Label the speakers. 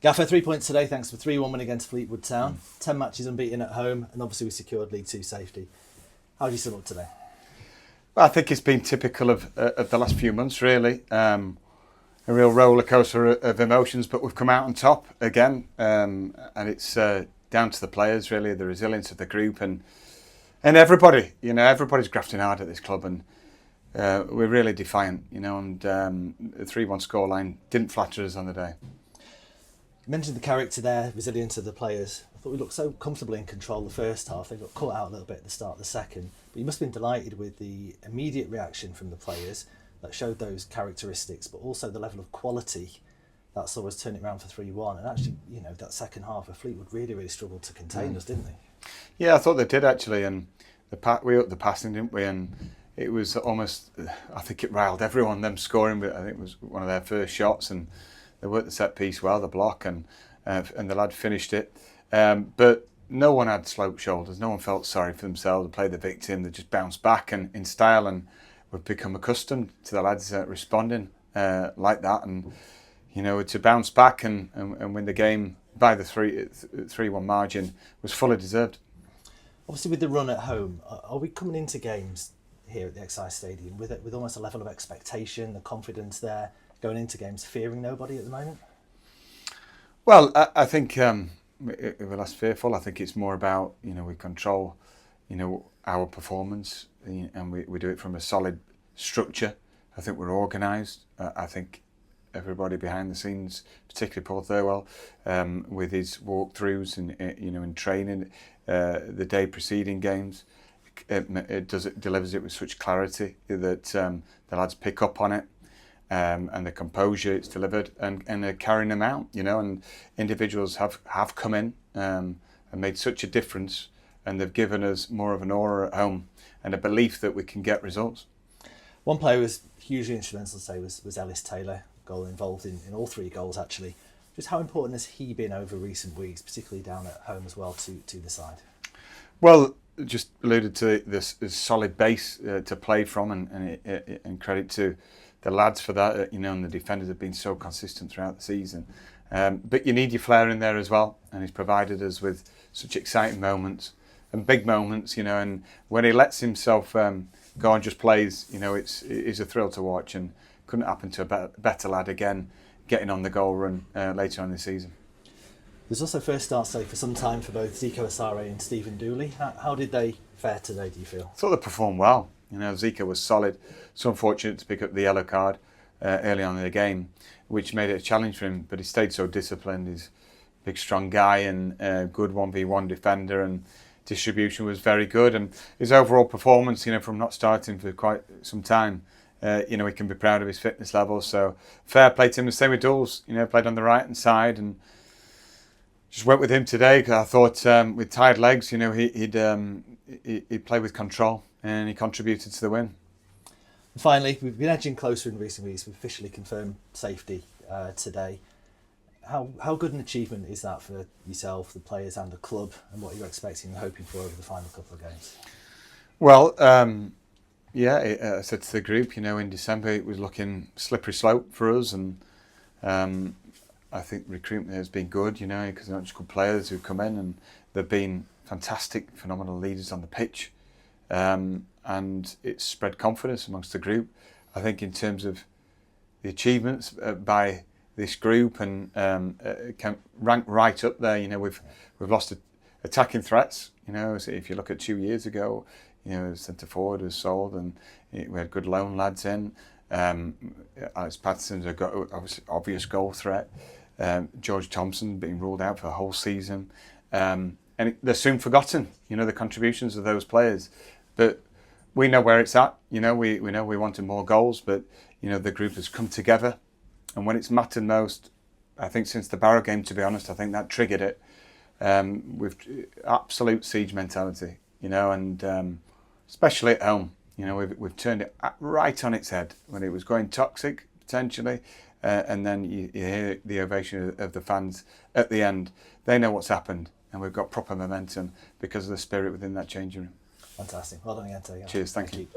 Speaker 1: Gaffer, 3 points today thanks to a 3-1 win against Fleetwood Town. 10 matches unbeaten at home, and obviously we secured League 2 safety. How do you sum up today?
Speaker 2: Well, I think it's been typical of the last few months, really. A real roller coaster of emotions, but we've come out on top again, and it's down to the players, really, the resilience of the group, and everybody. Everybody's grafting hard at this club, and we're really defiant. And the 3-1 scoreline didn't flatter us on the day.
Speaker 1: You mentioned the character there, resilience of the players. I thought we looked so comfortably in control the first half. They got caught out a little bit at the start of the second. But you must have been delighted with the immediate reaction from the players that showed those characteristics, but also the level of quality that saw us turn it around for 3-1. And actually, that second half of Fleetwood really struggled to contain us, didn't they?
Speaker 2: Yeah, I thought they did actually. And we upped the passing, didn't we? And it was almost, I think it riled everyone, them scoring. But I think it was one of their first shots, and they worked the set piece well, the block, and the lad finished it. But no one had sloped shoulders. No one felt sorry for themselves. They played the victim. They just bounced back and in style, and we've become accustomed to the lads responding like that. And to bounce back and win the game by the 3-1 margin was fully deserved.
Speaker 1: Obviously, with the run at home, are we coming into games here at the Excise Stadium with almost a level of expectation, the confidence there, going into games fearing nobody at the moment?
Speaker 2: Well, I think we're less fearful. I think it's more about, we control, our performance, and we do it from a solid structure. I think we're organised. I think everybody behind the scenes, particularly Paul Thirlwell, with his walkthroughs and in training, the day preceding games, it delivers it with such clarity that the lads pick up on it. And the composure it's delivered, and they're carrying them out, and individuals have come in and made such a difference, and they've given us more of an aura at home and a belief that we can get results.
Speaker 1: One player was hugely instrumental today was Ellis Taylor, goal involved in all 3 goals actually. Just how important has he been over recent weeks, particularly down at home as well to the side?
Speaker 2: Well, just alluded to this solid base to play from, and credit to the lads for that, and the defenders have been so consistent throughout the season. But you need your flair in there as well, and he's provided us with such exciting moments and big moments, and when he lets himself go and just plays, it's a thrill to watch, and couldn't happen to a better lad again, getting on the goal run later on this season.
Speaker 1: There's also first start say for some time for both Ziko, Asar and Stephen Douly. How did they fare today, do you feel?
Speaker 2: I thought they performed well. Ziko was solid. So unfortunate to pick up the yellow card early on in the game, which made it a challenge for him. But he stayed so disciplined. He's a big, strong guy and good 1v1 defender, and distribution was very good. And his overall performance, from not starting for quite some time, he can be proud of his fitness levels. So fair play to him. The same with Douls. Played on the right hand side, and just went with him today because I thought with tired legs, he'd play with control, and he contributed to the win.
Speaker 1: And finally, we've been edging closer in recent weeks. We've officially confirmed safety today. How good an achievement is that for yourself, the players and the club, and what you're expecting and hoping for over the final couple of games?
Speaker 2: Well, I said to the group, in December it was looking slippery slope for us, and I think recruitment has been good, because they're not just good players who've come in, and they've been fantastic, phenomenal leaders on the pitch. And it's spread confidence amongst the group. I think in terms of the achievements by this group, and can rank right up there. We've lost attacking threats. So if you look at 2 years ago, centre forward was sold, and we had good loan lads in. Alex Patterson's got obvious goal threat. George Thompson being ruled out for the whole season. And they're soon forgotten, the contributions of those players. But we know where it's at. We know we wanted more goals, but the group has come together. And when it's mattered most, I think since the Barrow game, to be honest, I think that triggered it. With absolute siege mentality, and especially at home. We've turned it right on its head when it was going toxic potentially, and then you hear the ovation of the fans at the end. They know what's happened, and we've got proper momentum because of the spirit within that changing room.
Speaker 1: Fantastic. Well done again, Taylor.
Speaker 2: Cheers. Thank you.